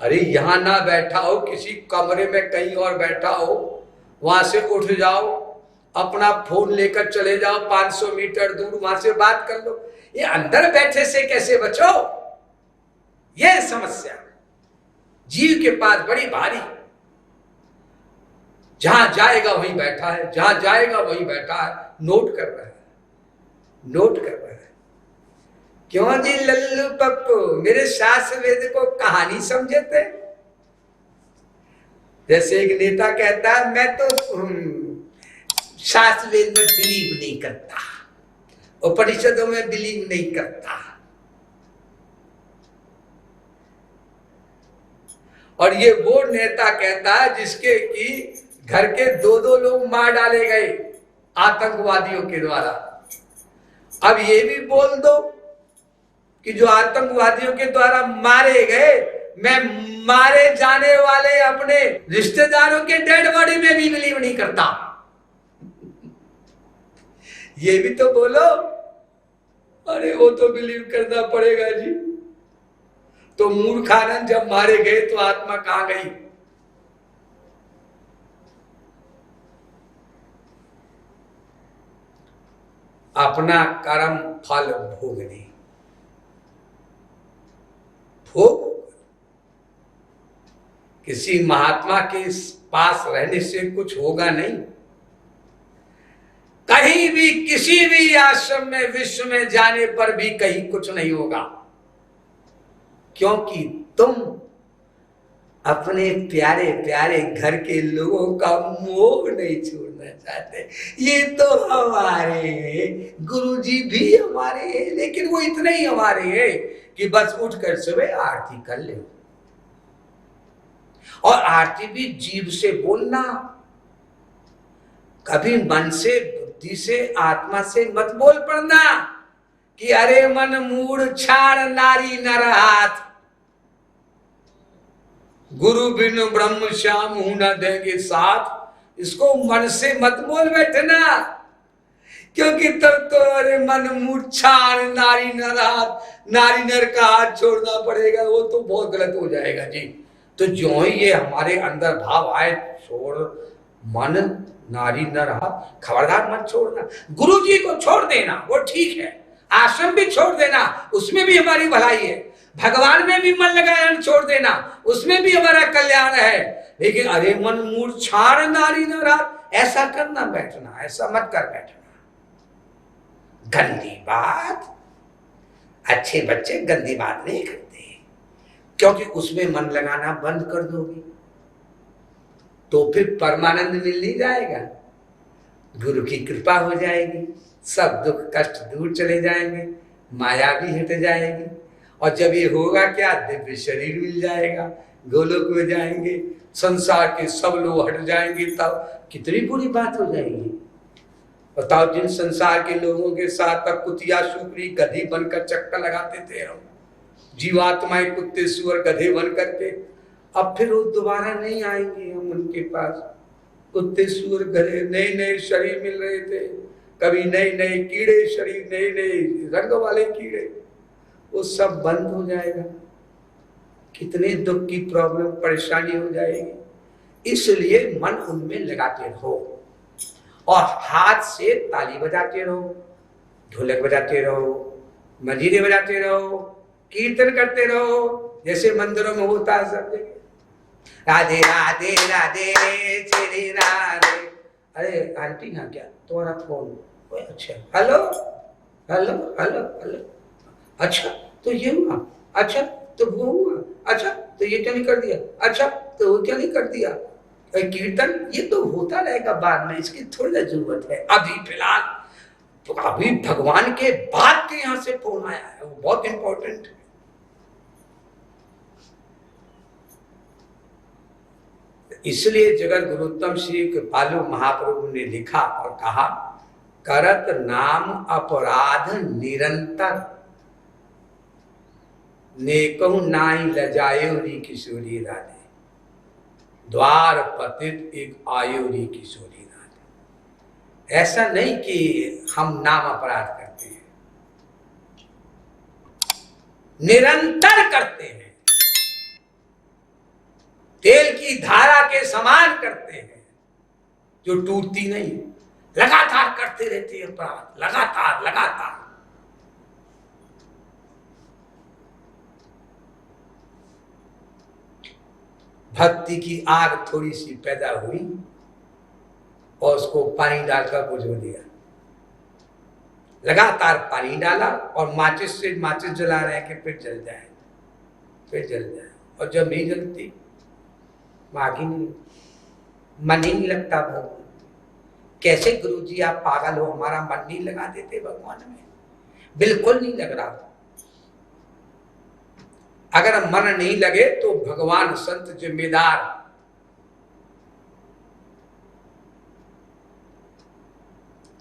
अरे यहां ना बैठा हो, किसी कमरे में कहीं और बैठा हो, वहां से उठ जाओ, अपना फोन लेकर चले जाओ 500 मीटर दूर, वहां से बात कर लो। ये अंदर बैठे से कैसे बचो? ये समस्या जीव के पास बड़ी भारी। जहां जाएगा वहीं बैठा है, जहां जाएगा वहीं बैठा है, नोट कर रहा है, नोट कर रहा है। क्यों जी लल्लू पप्पू, मेरे शास्त्र वेद को कहानी समझे थे? जैसे एक नेता कहता है मैं तो शास्त्र वेद में बिलीव नहीं करता, उपनिषदों में बिलीव नहीं करता। और ये वो नेता कहता है जिसके कि घर के 2-2 लोग मार डाले गए आतंकवादियों के द्वारा। अब ये भी बोल दो कि जो आतंकवादियों के द्वारा मारे गए, मैं मारे जाने वाले अपने रिश्तेदारों के डेड बॉडी में भी बिलीव नहीं करता। ये भी तो बोलो। अरे वो तो बिलीव करना पड़ेगा जी। तो मूर्खानंद जब मारे गए तो आत्मा कहां गई? अपना कर्म फल भोगने, भोग। किसी महात्मा के पास रहने से कुछ होगा नहीं। कहीं भी किसी भी आश्रम में विश्व में जाने पर भी कहीं कुछ नहीं होगा, क्योंकि तुम अपने प्यारे प्यारे घर के लोगों का मोह नहीं छोड़ना चाहते। ये तो हमारे हैं, गुरुजी भी हमारे हैं, लेकिन वो इतने ही हमारे हैं कि बस उठकर सुबह आरती कर ले। और आरती भी जीव से बोलना, कभी मन से, बुद्धि से, आत्मा से मत बोल पड़ना कि अरे मन मूड छाड़ नारी नर हाथ, गुरु बिनु ब्रह्म श्याम हूं न देंगे साथ। इसको मन से मत बोल बैठना, क्योंकि तब तो अरे मन मूड छाड़ नारी नर हाथ, नारी नर का हाथ छोड़ना पड़ेगा, वो तो बहुत गलत हो जाएगा जी। तो जो ही ये हमारे अंदर भाव आए, छोड़ मन नारी नर हाथ, खबरदार मत छोड़ना। गुरु जी को छोड़ देना वो ठीक है, आश्रम भी छोड़ देना उसमें भी हमारी भलाई है, भगवान में भी मन लगाना छोड़ देना उसमें भी हमारा कल्याण है। लेकिन अरे मन मूड छाड़ नारी नर हाथ, ऐसा करना बैठना, ऐसा मत कर बैठना। गंदी बात, अच्छे बच्चे गंदी बात नहीं करते, क्योंकि उसमें मन लगाना बंद कर दोगे तो फिर परमानंद मिल नहीं जाएगा, गुरु की कृपा हो जाएगी, सब दुख कष्ट दूर चले जाएंगे, माया भी हट जाएगी। और जब ये होगा क्या, दिव्य शरीर मिल जाएगा, गोलोक में जाएंगे, संसार के सब लोग हट जाएंगे, तब कितनी बुरी बात हो जाएगी। बताओ, जिन संसार के लोगों के साथ तक कुतिया सुकरी गधी बनकर चक्कर लगाते थे हम, जीवात्माएं कुत्ते सुअर गधे बन करके, अब फिर वो दोबारा नहीं आएंगे हम उनके पास। कुत्ते सुअर गधे, नए नए शरीर मिल रहे थे, कभी नए नए कीड़े शरीर, नए नए रंग वाले कीड़े, वो सब बंद हो जाएगा। कितने दुख की प्रॉब्लम परेशानी हो जाएगी। इसलिए मन उनमें लगाते रहो और हाथ से ताली बजाते रहो, ढोलक बजाते रहो, मंजीरे बजाते रहो, कीर्तन करते रहो, जैसे मंदिरों में होता है सब जगह, राधे राधे राधे श्री राधे। अरे आंटी ना, क्या तुम्हारा फोन? अच्छा, हेलो हेलो हेलो हेलो, अच्छा तो ये हुआ, अच्छा तो वो हुआ, अच्छा तो ये क्या नहीं कर दिया, अच्छा तो वो क्या नहीं कर दिया। कीर्तन ये तो होता रहेगा बाद में, इसकी थोड़ी ना जरूरत है। अभी फिलहाल तो अभी भगवान के बाद के यहाँ से फोन आया है, वो बहुत इंपॉर्टेंट है। इसलिए जगत गुरुत्तम श्री कृपालु महाप्रभु ने लिखा और कहा, करत नाम अपराध निरंतर, नेकहु नाई लजायो री किशोरी राधे, द्वार पतित एक आयो री किशोरी राधे। ऐसा नहीं कि हम नाम अपराध करते हैं, निरंतर करते हैं। की धारा के समान करते हैं जो टूटती नहीं, लगातार करते रहते हैं अपराध, लगातार लगातार। भक्ति की आग थोड़ी सी पैदा हुई और उसको पानी डालकर बुझो दिया, लगातार पानी डाला और माचिस से माचिस जला रहे हैं कि फिर जल जाए, फिर जल जाए, और जब नहीं जलती आगे नहीं, मन ही नहीं लगता भगवान। कैसे गुरुजी आप पागल हो, हमारा मन नहीं लगा देते भगवान में? बिल्कुल नहीं लग रहा। अगर मन नहीं लगे तो भगवान संत जिम्मेदार।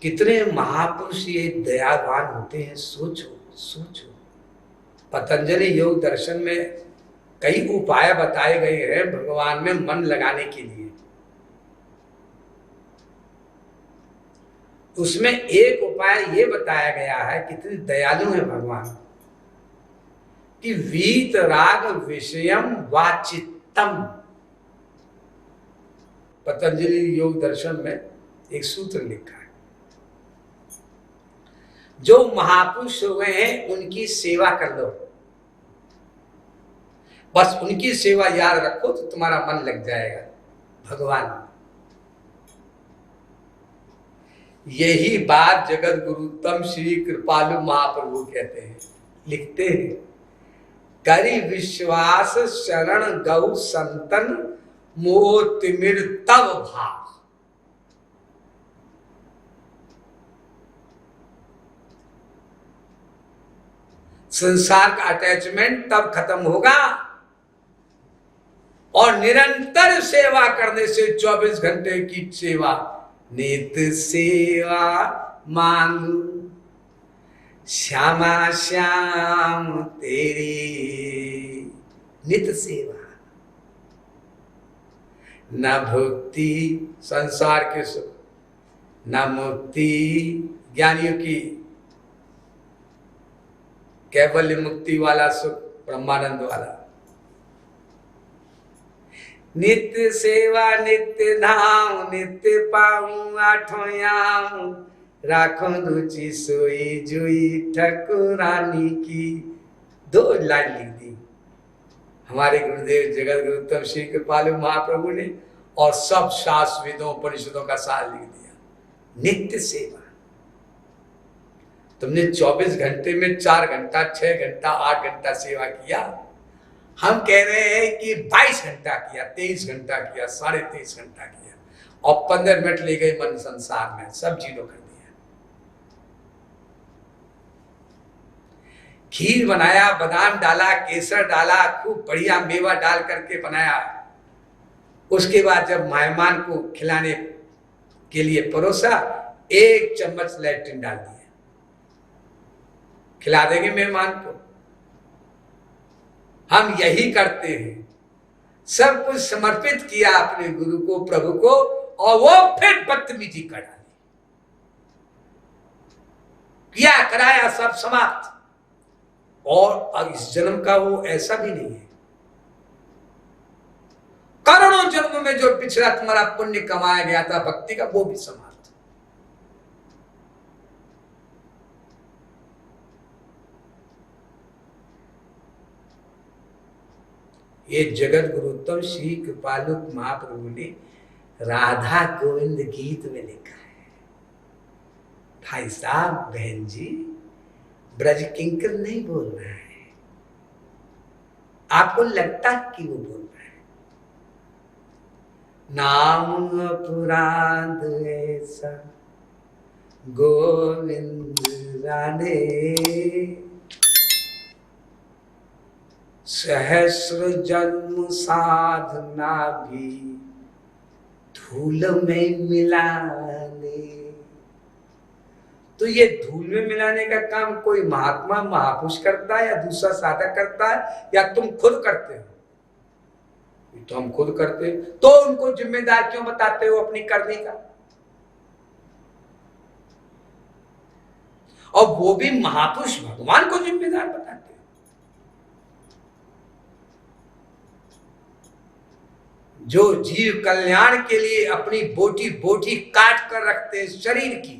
कितने महापुरुष ये दयावान होते हैं, सोचो सोचो। पतंजलि योग दर्शन में कई उपाय बताए गए हैं भगवान में मन लगाने के लिए। उसमें एक उपाय ये बताया गया है, कितने दयालु है भगवान, कि वीतराग विषयम वाचित्तम। पतंजलि योग दर्शन में एक सूत्र लिखा है, जो महापुरुष हुए हैं उनकी सेवा कर लो, बस उनकी सेवा याद रखो तो तुम्हारा मन लग जाएगा भगवान। यही बात जगत गुरुतम श्री कृपालु महाप्रभु कहते हैं, लिखते हैं, करी विश्वास शरण गौ संतन मोतिमिर तब भाव। संसार का अटैचमेंट तब खत्म होगा और निरंतर सेवा करने से 24 घंटे की सेवा, नित सेवा मांगू श्यामा श्याम तेरी, नित सेवा। न भक्ति संसार के सुख, न मुक्ति ज्ञानियों की कैवल्य मुक्ति वाला सुख, ब्रह्मानंद वाला। नित्य सेवा नित्य धाम, नित्य पाऊं आठों याम, राखों रुचि सोई जुई ठकुरानी की। 2 लाइन लिख दी हमारे गुरुदेव जगत गुरुतम श्री कृपालु महाप्रभु ने, और सब शास्त्र वेदों उपनिषदों का सार लिख दिया। नित्य सेवा। तुमने 24 घंटे में 4 घंटा, 6 घंटा, 8 घंटा सेवा किया। हम कह रहे हैं कि 22 घंटा किया, 23 घंटा किया, 23.5 घंटा किया, और 15 मिनट ले गए मन संसार में, सब जीरो कर दिया। खीर बनाया, बादाम डाला, केसर डाला, खूब बढ़िया मेवा डाल करके बनाया। उसके बाद जब मेहमान को खिलाने के लिए परोसा, 1 चम्मच लैट्रिन डाल दिया। खिला देंगे मेहमान को? हम यही करते हैं, सब कुछ समर्पित किया अपने गुरु को, प्रभु को, और वो फिर बदतमीजी कर डाली, किया कराया सब समाप्त। और अब इस जन्म का वो ऐसा भी नहीं है, करोड़ों जन्म में जो पिछला तुम्हारा पुण्य कमाया गया था भक्ति का, वो भी समाप्त। ये जगत गुरुत्तम श्री कृपालु महाप्रभु ने राधा गोविंद गीत में लिखा है। भाई साहब, बहन जी, ब्रज किंकर नहीं बोल रहा है, आपको लगता कि वो बोल रहा है। नाम अपराध ऐसा गोविंद राधे, सहस्र जन्म साधना भी धूल में मिलाने। तो ये धूल में मिलाने का काम कोई महात्मा महापुरुष करता है या दूसरा साधक करता है, या तुम खुद करते हो? तो हम खुद करते हैं, तो उनको जिम्मेदार क्यों बताते हो अपनी करने का? और वो भी महापुरुष भगवान को जिम्मेदार बताते हैं। जो जीव कल्याण के लिए अपनी बोटी बोटी काट कर रखते हैं शरीर की,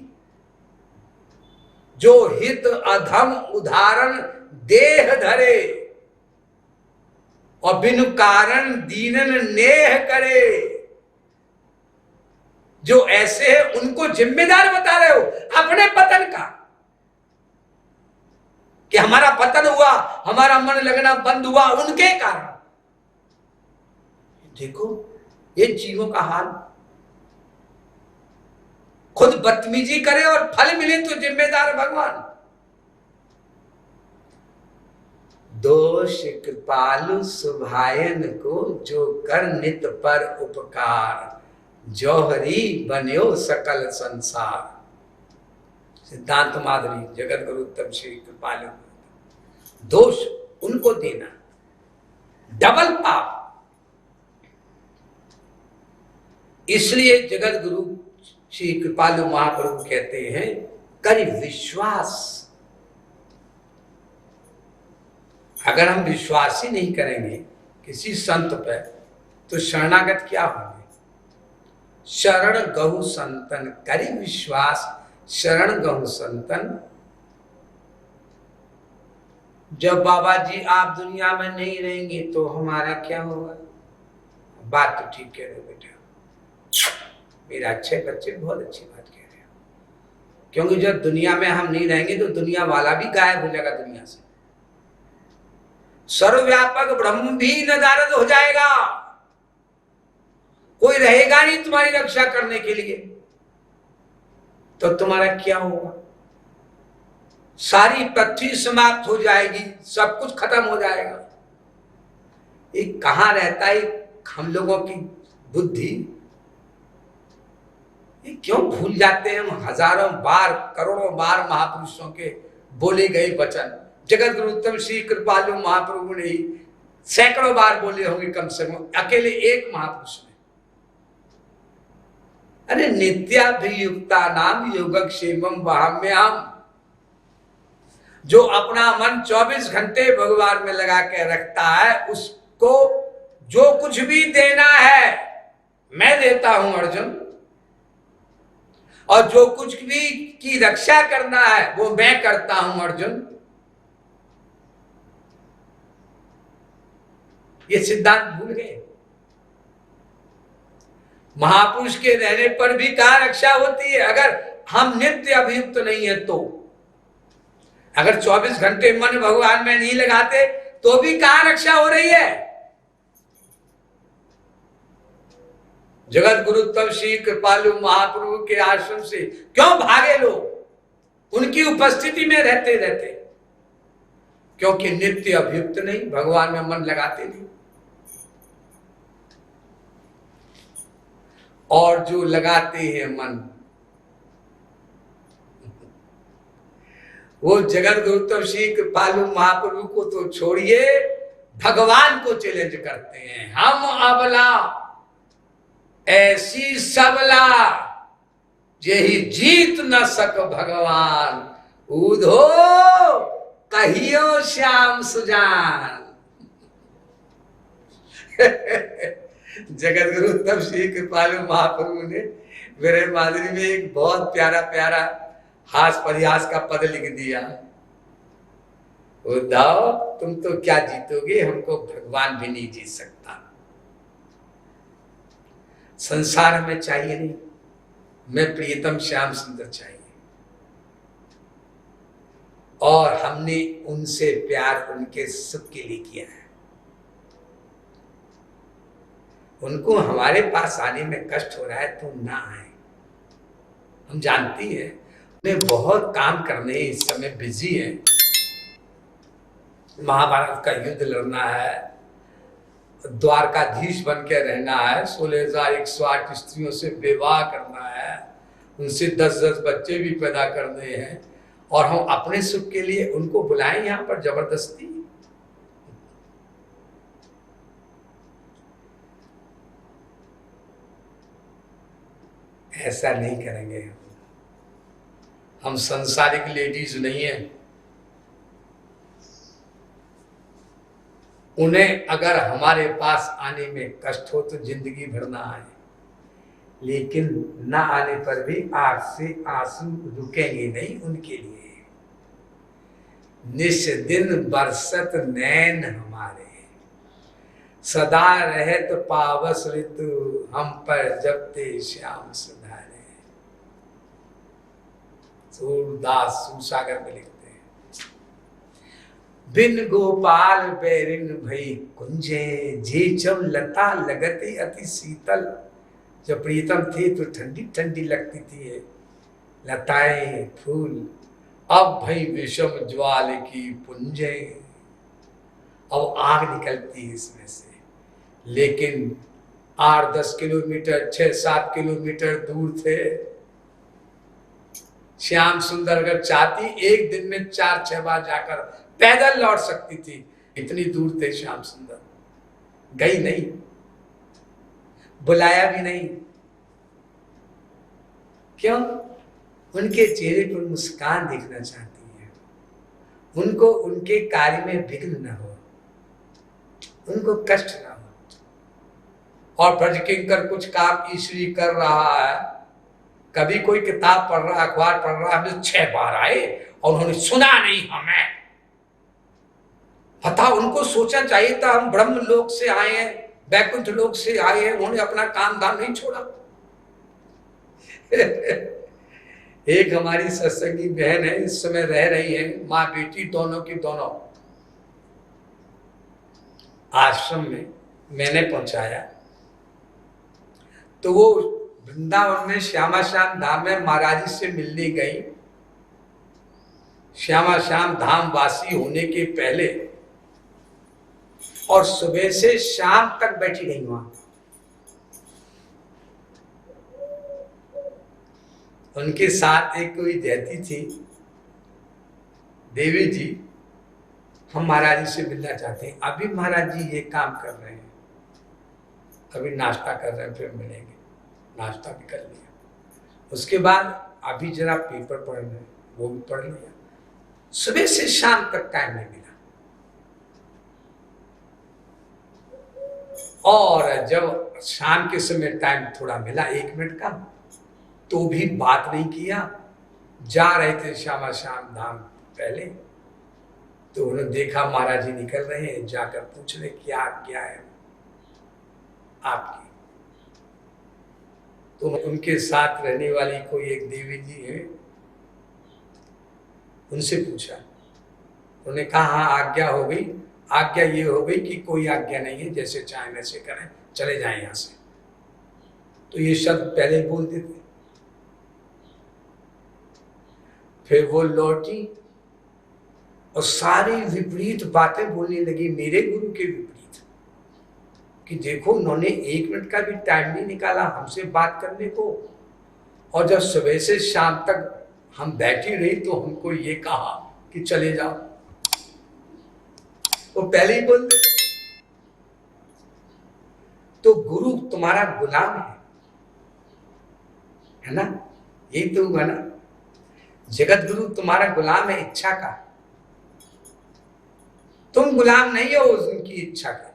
जो हित अधम उदाहरण देह धरे और बिनु कारण दीनन नेह करे, जो ऐसे है उनको जिम्मेदार बता रहे हो अपने पतन का, कि हमारा पतन हुआ, हमारा मन लगना बंद हुआ उनके कारण। देखो ये जीवों का हाल, खुद बदतमीजी करे और फल मिले तो जिम्मेदार भगवान। दोष कृपालु सुभायन को, जो कर नित पर उपकार, जौहरी बन्यो सकल संसार। सिद्धांत माधुरी जगत गुरु उत्तम श्री कृपालु। दोष उनको देना, डबल पाप। इसलिए जगत गुरु श्री कृपालु महाप्रभु कहते हैं, कर विश्वास। अगर हम विश्वास ही नहीं करेंगे किसी संत पर, तो शरणागत क्या होंगे? शरण गहु संतन, करी विश्वास शरण गहु संतन। जब बाबा जी आप दुनिया में नहीं रहेंगे तो हमारा क्या होगा? बात तो ठीक कह रहे हो बेटा, मेरे अच्छे बच्चे बहुत अच्छी बात कह रहे हो, क्योंकि जब दुनिया में हम नहीं रहेंगे तो दुनिया वाला भी गायब हो जाएगा दुनिया से। सर्वव्यापक ब्रह्म भी नदारद हो जाएगा, कोई रहेगा नहीं तुम्हारी रक्षा करने के लिए, तो तुम्हारा क्या होगा? सारी पृथ्वी समाप्त हो जाएगी, सब कुछ खत्म हो जाएगा। ये कहां रहता है हम लोगों की बुद्धि? ये क्यों भूल जाते हैं हम हजारों बार करोड़ों बार महापुरुषों के बोले गए वचन? जगत गुरु उत्तम श्री कृपालु महाप्रभु ने सैकड़ों बार बोले होंगे कम से कम, अकेले एक महापुरुष ने। अरे नित्याभियुक्ता नाम योगक्षेमम वहाम्यहम्, जो अपना मन 24 घंटे भगवान में लगा के रखता है, उसको जो कुछ भी देना है मैं देता हूं अर्जुन, और जो कुछ भी की रक्षा करना है वो मैं करता हूं अर्जुन। ये सिद्धांत भूल गए। महापुरुष के रहने पर भी कहां रक्षा होती है? अगर हम नित्य अभियुक्त नहीं है तो, अगर 24 घंटे मन भगवान में नहीं लगाते तो भी कहां रक्षा हो रही है? जगत गुरु तब श्री कृपालु महाप्रभु के आश्रम से क्यों भागे लोग? उनकी उपस्थिति में रहते रहते, क्योंकि नित्य अभियुक्त नहीं, भगवान में मन लगाते नहीं। और जो लगाते हैं मन, वो जगत गुरु तब श्री कृपालु महाप्रभु को तो छोड़िए, भगवान को चैलेंज करते हैं। हम अबला ऐसी सबला, जेहि जीत न सक भगवान, उधो कहियो श्याम सुजान। जगत गुरु तब श्री कृपालु महाप्रभु ने मेरे माधुरी में एक बहुत प्यारा प्यारा हास परिहास का पद लिख दिया। उद्धव तुम तो क्या जीतोगे, हमको भगवान भी नहीं जीत सकता। संसार में चाहिए नहीं, मैं प्रियतम श्याम सुंदर चाहिए। और हमने उनसे प्यार उनके सुख के लिए किया है। उनको हमारे पास आने में कष्ट हो रहा है तो ना आए, हम जानती हैं उन्हें बहुत काम करने इस समय बिजी है। महाभारत का युद्ध लड़ना है, द्वारकाधीश बन के रहना है, 16,108 स्त्रियों से विवाह करना है, उनसे 10-10 बच्चे भी पैदा करने हैं, और हम अपने सुख के लिए उनको बुलाएं यहाँ पर जबरदस्ती? ऐसा नहीं करेंगे। हम संसारिक लेडीज नहीं है, उन्हें अगर हमारे पास आने में कष्ट हो तो जिंदगी भर ना आए, लेकिन ना आने पर भी आंख से आंसू रुकेंगे नहीं उनके लिए। निस दिन बरसत नैन हमारे, सदा रहत पावस ऋतु हम पर जब ते श्याम सुधारे। सूरदास सूरसागर में लिखते हैं, बिन गोपाल बैरिन भई कुंजे, जे जब लता लगती अति शीतल। जब प्रीतम थी तो ठंडी ठंडी लगती थी लताएं फूल, अब भई विषम ज्वाल की पुंजे, अब आग निकलती है इसमें से। लेकिन 8-10 किलोमीटर 6-7 किलोमीटर दूर थे। श्याम सुंदर अगर चाहती एक दिन में 4-6 बार जाकर पैदल लौट सकती थी, इतनी दूर थे श्याम सुंदर। गई नहीं, बुलाया भी नहीं। क्यों? उनके चेहरे पर मुस्कान देखना चाहती है, उनको उनके कार्य में विघ्न न हो, उनको कष्ट न हो। और ब्रज किंकर कुछ काम इसलिए कर रहा है, कभी कोई किताब पढ़ रहा, अखबार पढ़ रहा, हमें 6 बार आए और उन्होंने सुना नहीं हमें। पता उनको सोचना चाहिए था हम ब्रह्म लोक से आए हैं, वैकुंठ लोक से आए हैं, उन्होंने अपना काम धाम नहीं छोड़ा। एक हमारी सत्संगी बहन है, इस समय रह रही है, माँ बेटी दोनों की दोनों आश्रम में मैंने पहुंचाया। तो वो वृंदावन में श्यामा श्याम धाम में महाराज जी से मिलने गई। श्यामा श्याम धाम वासी होने के पहले, और सुबह से शाम तक बैठी रही वहां। उनके साथ एक कोई रहती थी, देवी जी, हम महाराज जी से मिलना चाहते हैं। अभी महाराज जी ये काम कर रहे हैं, अभी नाश्ता कर रहे हैं, फिर मिलेंगे। नाश्ता भी कर लिया, उसके बाद अभी जरा पेपर पढ़ रहे हैं, वो भी पढ़ लिया। सुबह से शाम तक टाइम नहीं मिला। और जब शाम के समय टाइम थोड़ा मिला 1 मिनट का, तो भी बात नहीं किया। जा रहे थे श्यामा श्याम धाम पहले, तो उन्होंने देखा महाराज जी निकल रहे हैं, जाकर पूछ रहे क्या क्या है आपकी। तो उनके साथ रहने वाली कोई एक देवी जी है, उनसे पूछा। उन्होंने कहा हाँ आज्ञा हो गई। आज्ञा ये हो गई कि कोई आज्ञा नहीं है, जैसे चाहे वैसे करें, चले जाएं यहां से। तो ये शब्द पहले बोल देते। फिर वो लौटी और सारी विपरीत बातें बोलने लगी, मेरे गुरु के विपरीत, कि देखो उन्होंने 1 मिनट का भी टाइम नहीं निकाला हमसे बात करने को, और जब सुबह से शाम तक हम बैठी रही तो हमको ये कहा कि चले जाओ। वो पहले ही बोल दे। तो गुरु तुम्हारा गुलाम है ना, यही तो हुआ ना। जगत गुरु तुम्हारा गुलाम है इच्छा का, तुम गुलाम नहीं हो उनकी इच्छा का।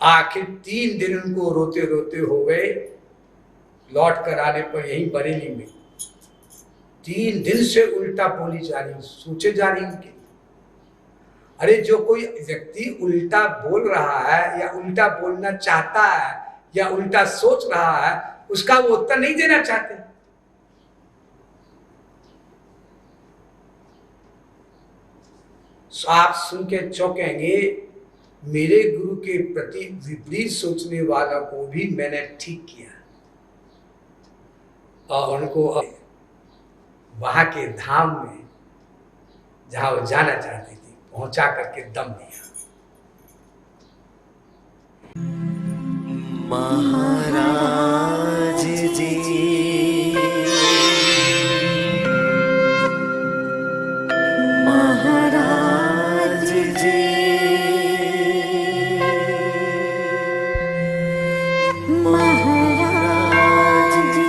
आखिर 3 दिन उनको रोते रोते हो गए। लौट कर आने पर यही बरेली में 3 दिन से उल्टा बोली जा रही, सोचे जा रही उनके। अरे जो कोई व्यक्ति उल्टा बोल रहा है या उल्टा बोलना चाहता है या उल्टा सोच रहा है, उसका वो उत्तर नहीं देना चाहते। आप सुन के चौंकेंगे, मेरे गुरु के प्रति विपरीत सोचने वाला को भी मैंने ठीक किया और उनको वहां के धाम में जहां वो जाना चाहती थी पहुंचा करके दम दिया। महाराज जी महाराज जी महाराज जी